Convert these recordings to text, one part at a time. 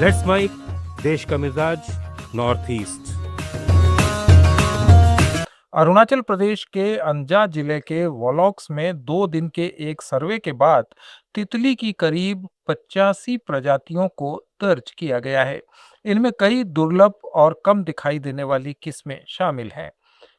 Let's mic देश का मिजाज नॉर्थ ईस्ट। अरुणाचल प्रदेश के अंजा जिले के वॉलॉक्स में 2 दिन के एक सर्वे के बाद तितली की करीब 85 प्रजातियों को दर्ज किया गया है। इनमें कई दुर्लभ और कम दिखाई देने वाली किस्में शामिल हैं।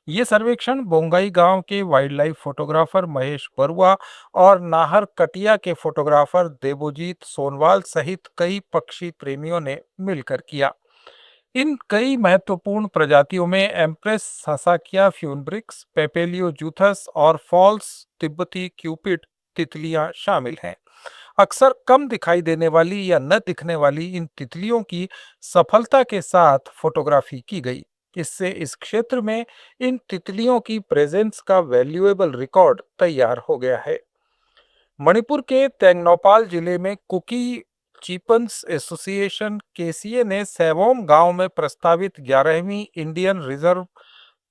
ये सर्वेक्षण बोंगाई गांव के wild life photographer Mahesh Barua और नाहर कटिया के फोटोग्राफर देबोजीत सोनवाल सहित कई पक्षी प्रेमियों ने मिलकर किया। इन कई महत्वपूर्ण प्रजातियों में एम्प्रेस सासाकिया फ्यूनब्रिक्स, पेपेलियो जूथस और फॉल्स तिब्बती क्यूपिड तितलियां शामिल हैं। अक्सर कम दिखाई देने वाली या न दिखने वाली इन तितलियों की सफलता के साथ फोटोग्राफी की गई। इससे इस क्षेत्र में इन तितलियों की प्रेजेंस का वैल्यूएबल रिकॉर्ड तैयार हो गया है। मणिपुर के तेंगनौपाल जिले में कुकी चीपन्स एसोसिएशन केसीए ने सैवोम गांव में प्रस्तावित 11वीं इंडियन रिजर्व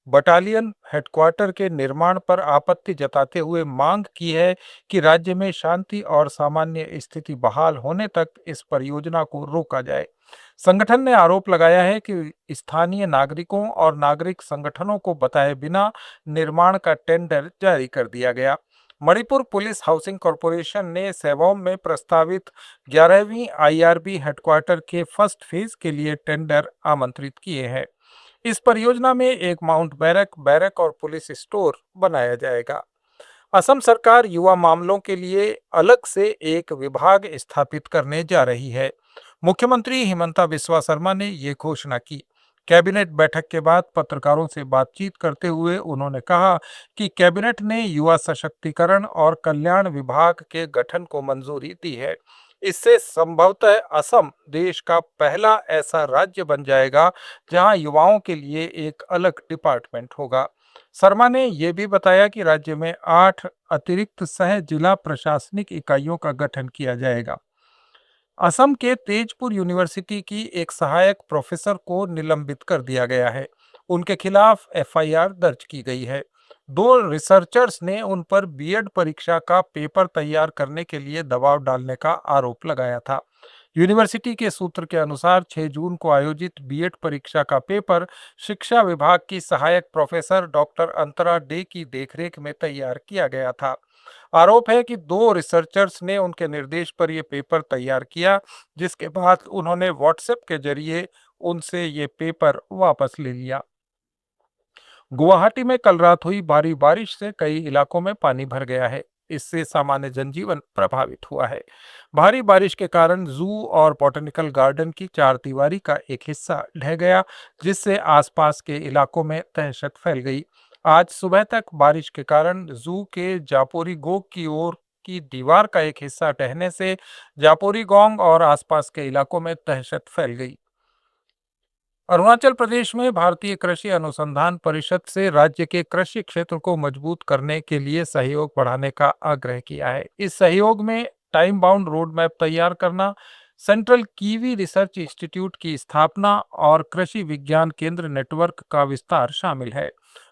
बटालियन हेडक्वार्टर के निर्माण पर आपत्ति जताते हुए मांग की है कि राज्य में शांति और सामान्य स्थिति बहाल होने तक इस परियोजना को रोका जाए। संगठन ने आरोप लगाया है कि स्थानीय नागरिकों और नागरिक संगठनों को बताए बिना निर्माण का टेंडर जारी कर दिया गया। मणिपुर पुलिस हाउसिंग कॉरपोरेशन ने सेवोम में प्रस्तावित 11वीं आईआरबी हेडक्वार्टर के फर्स्ट फेज के लिए टेंडर आमंत्रित किए हैं। इस परियोजना में एक माउंट बैरक, बैरक और पुलिस स्टोर बनाया जाएगा। असम सरकार युवा मामलों के लिए अलग से एक विभाग स्थापित करने जा रही है। मुख्यमंत्री हिमंता बिस्वा शर्मा ने ये घोषणा की। कैबिनेट बैठक के बाद पत्रकारों से बातचीत करते हुए उन्होंने कहा कि कैबिनेट ने युवा सशक्तिकरण और कल्याण विभाग के गठन को मंजूरी दी है। इससे संभवतः असम देश का पहला ऐसा राज्य बन जाएगा जहां युवाओं के लिए एक अलग डिपार्टमेंट होगा। शर्मा ने यह भी बताया कि राज्य में 8 अतिरिक्त सह जिला प्रशासनिक इकाइयों का गठन किया जाएगा। असम के तेजपुर यूनिवर्सिटी की एक सहायक प्रोफेसर को निलंबित कर दिया गया है। उनके खिलाफ एफआईआर दर्ज की गई है। 2 रिसर्चर्स ने उन पर बीएड परीक्षा का पेपर तैयार करने के लिए दबाव डालने का आरोप लगाया था। यूनिवर्सिटी के सूत्र के अनुसार 6 जून को आयोजित बीएड परीक्षा का पेपर शिक्षा विभाग की सहायक प्रोफेसर डॉक्टर अंतरा डे की देखरेख में तैयार किया गया था। आरोप है कि 2 रिसर्चर्स ने उनके निर्देश पर यह पेपर तैयार किया, जिसके बाद उन्होंने व्हाट्सएप के जरिए उनसे ये पेपर वापस ले लिया। गुवाहाटी में कल रात हुई भारी बारिश से कई इलाकों में पानी भर गया है। इससे सामान्य जनजीवन प्रभावित हुआ है। भारी बारिश के कारण जू और बॉटनिकल गार्डन की चारदीवारी का एक हिस्सा ढह गया, जिससे आसपास के इलाकों में दहशत फैल गई। आज सुबह तक बारिश के कारण जू के जापोरी गोग की ओर की दीवार का एक हिस्सा ढहने से जापोरी गोंग और आसपास के इलाकों में दहशत फैल गई। अरुणाचल प्रदेश में भारतीय कृषि अनुसंधान परिषद से राज्य के कृषि क्षेत्र को मजबूत करने के लिए सहयोग बढ़ाने का आग्रह किया है। इस सहयोग में टाइम बाउंड रोड मैप तैयार करना, सेंट्रल कीवी रिसर्च इंस्टीट्यूट की स्थापना और कृषि विज्ञान केंद्र नेटवर्क का विस्तार शामिल है।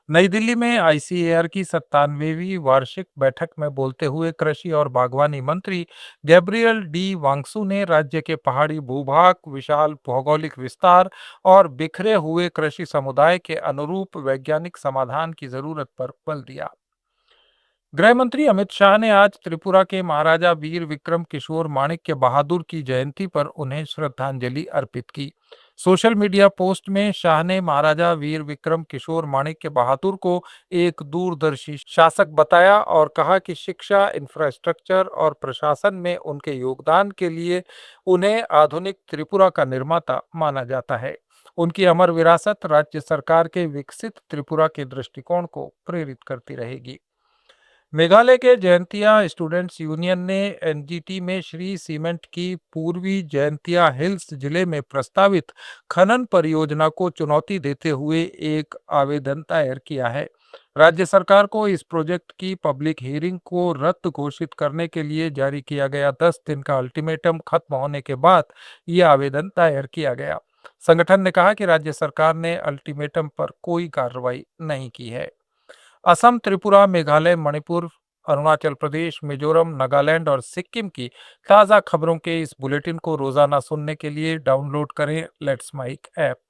नई दिल्ली में आईसीएआर की 97वीं वार्षिक बैठक में बोलते हुए कृषि और बागवानी मंत्री गैब्रियल डी वांगसू ने राज्य के पहाड़ी भूभाग, विशाल भौगोलिक विस्तार और बिखरे हुए कृषि समुदाय के अनुरूप वैज्ञानिक समाधान की जरूरत पर बल दिया। गृह मंत्री अमित शाह ने आज त्रिपुरा के महाराजा वीर विक्रम किशोर माणिक्य बहादुर की जयंती पर उन्हें श्रद्धांजलि अर्पित की। सोशल मीडिया पोस्ट में शाह ने महाराजा वीर विक्रम किशोर माणिक्य बहादुर को एक दूरदर्शी शासक बताया और कहा कि शिक्षा, इंफ्रास्ट्रक्चर और प्रशासन में उनके योगदान के लिए उन्हें आधुनिक त्रिपुरा का निर्माता माना जाता है। उनकी अमर विरासत राज्य सरकार के विकसित त्रिपुरा के दृष्टिकोण को प्रेरित करती रहेगी। मेघालय के जयंतिया स्टूडेंट्स यूनियन ने एनजीटी में श्री सीमेंट की पूर्वी जयंतिया हिल्स जिले में प्रस्तावित खनन परियोजना को चुनौती देते हुए एक आवेदन दायर किया है। राज्य सरकार को इस प्रोजेक्ट की पब्लिक हियरिंग को रद्द घोषित करने के लिए जारी किया गया 10 दिन का अल्टीमेटम खत्म होने के बाद ये आवेदन दायर किया गया। संगठन ने कहा कि राज्य सरकार ने अल्टीमेटम पर कोई कार्रवाई नहीं की है। असम, त्रिपुरा, मेघालय, मणिपुर, अरुणाचल प्रदेश, मिजोरम, नागालैंड और सिक्किम की ताज़ा खबरों के इस बुलेटिन को रोजाना सुनने के लिए डाउनलोड करें लेट्स माइक ऐप।